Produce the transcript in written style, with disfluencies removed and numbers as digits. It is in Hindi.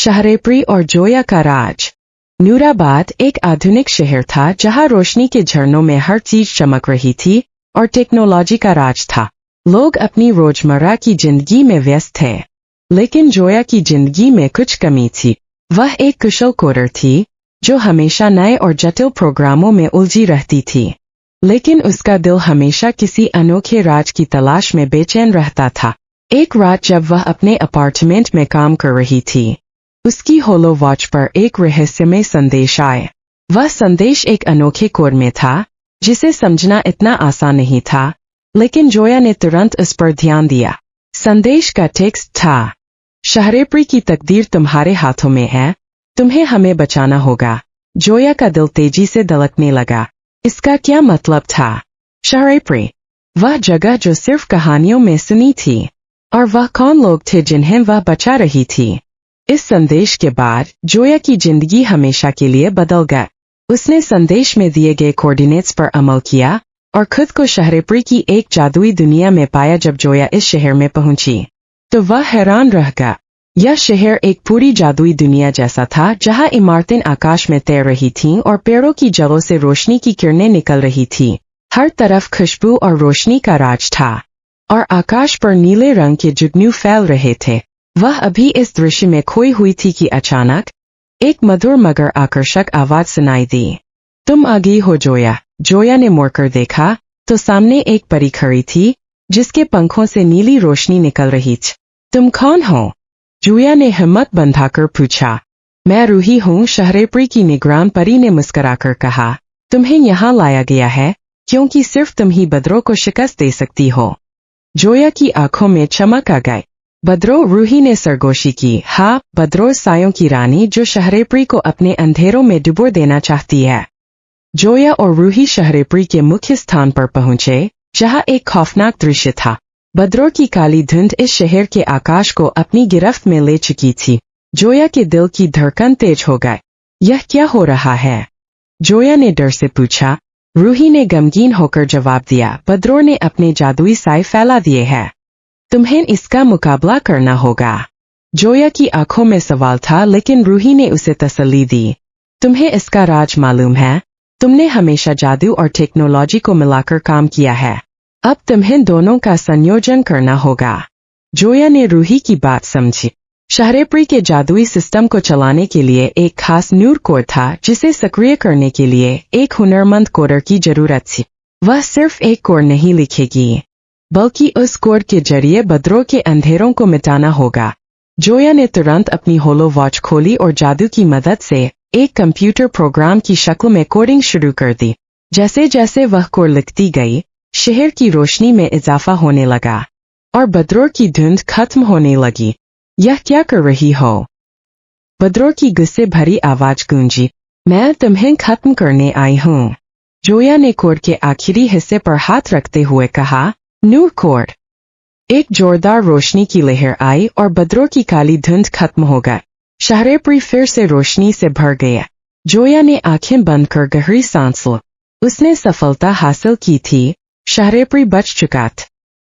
शहरेपरी और जोया का राज। नूराबाद एक आधुनिक शहर था जहां रोशनी के झरनों में हर चीज चमक रही थी और टेक्नोलॉजी का राज था। लोग अपनी रोजमर्रा की जिंदगी में व्यस्त थे, लेकिन जोया की जिंदगी में कुछ कमी थी। वह एक कुशल कोडर थी जो हमेशा नए और जटिल प्रोग्रामों में उलझी रहती थी, लेकिन उसका दिल हमेशा किसी अनोखे राज की तलाश में बेचैन रहता था। एक रात जब वह अपने अपार्टमेंट में काम कर रही थी, उसकी होलो वॉच पर एक रहस्यमय संदेश आए। वह संदेश एक अनोखे कोड में था जिसे समझना इतना आसान नहीं था, लेकिन जोया ने तुरंत उस पर ध्यान दिया। संदेश का टेक्स्ट था, शहरेपरी की तकदीर तुम्हारे हाथों में है, तुम्हें हमें बचाना होगा। जोया का दिल तेजी से धड़कने लगा। इसका क्या मतलब था? शहरेपरी, वह जगह जो सिर्फ कहानियों में सुनी थी, और वह कौन लोग थे जिन्हें वह बचा रही थी? इस संदेश के बाद जोया की जिंदगी हमेशा के लिए बदल गई। उसने संदेश में दिए गए कोऑर्डिनेट्स पर अमल किया और खुद को शहरेपरी की एक जादुई दुनिया में पाया। जब जोया इस शहर में पहुंची तो वह हैरान रह गया। यह शहर एक पूरी जादुई दुनिया जैसा था, जहां इमारतें आकाश में तैर रही थीं और पेड़ों की जड़ों से रोशनी की किरणें निकल रही थीं। हर तरफ खुशबू और रोशनी का राज था, और आकाश पर नीले रंग के जुगनू फैल रहे थे। वह अभी इस दृश्य में खोई हुई थी कि अचानक एक मधुर मगर आकर्षक आवाज सुनाई दी। तुम आ गई हो जोया। जोया ने मुड़कर देखा तो सामने एक परी खड़ी थी जिसके पंखों से नीली रोशनी निकल रही थी। तुम कौन हो? जोया ने हिम्मत बंधाकर पूछा। मैं रूही हूँ, शहरेपरी की निगरान परी ने मुस्कुराकर कहा। तुम्हें यहाँ लाया गया है क्योंकि सिर्फ तुम ही बदरों को शिकस्त दे सकती हो। जोया की आंखों में चमक आ गई। बदरो? रूही ने सरगोशी की। हाँ, बदरो, सायों की रानी जो शहरेपरी को अपने अंधेरों में डुबो देना चाहती है। जोया और रूही शहरेपरी के मुख्य स्थान पर पहुंचे, जहां एक खौफनाक दृश्य था। बदरों की काली धुंध इस शहर के आकाश को अपनी गिरफ्त में ले चुकी थी। जोया के दिल की धड़कन तेज हो गई। यह क्या हो रहा है? जोया ने डर से पूछा। रूही ने गमगीन होकर जवाब दिया। बदरों ने अपने जादुई साए फैला दिए हैं, तुम्हें इसका मुकाबला करना होगा। जोया की आंखों में सवाल था, लेकिन रूही ने उसे तसल्ली दी। तुम्हें इसका राज मालूम है? तुमने हमेशा जादू और टेक्नोलॉजी को मिलाकर काम किया है, अब तुम्हें दोनों का संयोजन करना होगा। जोया ने रूही की बात समझी। शहरेपरी के जादुई सिस्टम को चलाने के लिए एक खास नूर कोड था, जिसे सक्रिय करने के लिए एक हुनरमंद कोडर की जरूरत थी। वह सिर्फ एक कोड नहीं लिखेगी, बल्कि उस कोड के जरिए बदरों के अंधेरों को मिटाना होगा। जोया ने तुरंत अपनी होलो वॉच खोली और जादू की मदद से एक कंप्यूटर प्रोग्राम की शक्ल में कोडिंग शुरू कर दी। जैसे जैसे वह कोड लिखती गई, शहर की रोशनी में इजाफा होने लगा और बदरों की धुंध खत्म होने लगी। यह क्या कर रही हो? बदरों की गुस्से भरी आवाज गूंजी। मैं तुम्हें खत्म करने आई हूँ। जोया ने कोड के आखिरी हिस्से पर हाथ रखते हुए कहा। नूर कोड। एक जोरदार रोशनी की लहर आई और बदरों की काली धुंध खत्म हो गई। शहरेपरी फिर से रोशनी से भर गया। जोया ने आंखें बंद कर गहरी सांस ली। उसने सफलता हासिल की थी। शहरेपरी बच चुका था।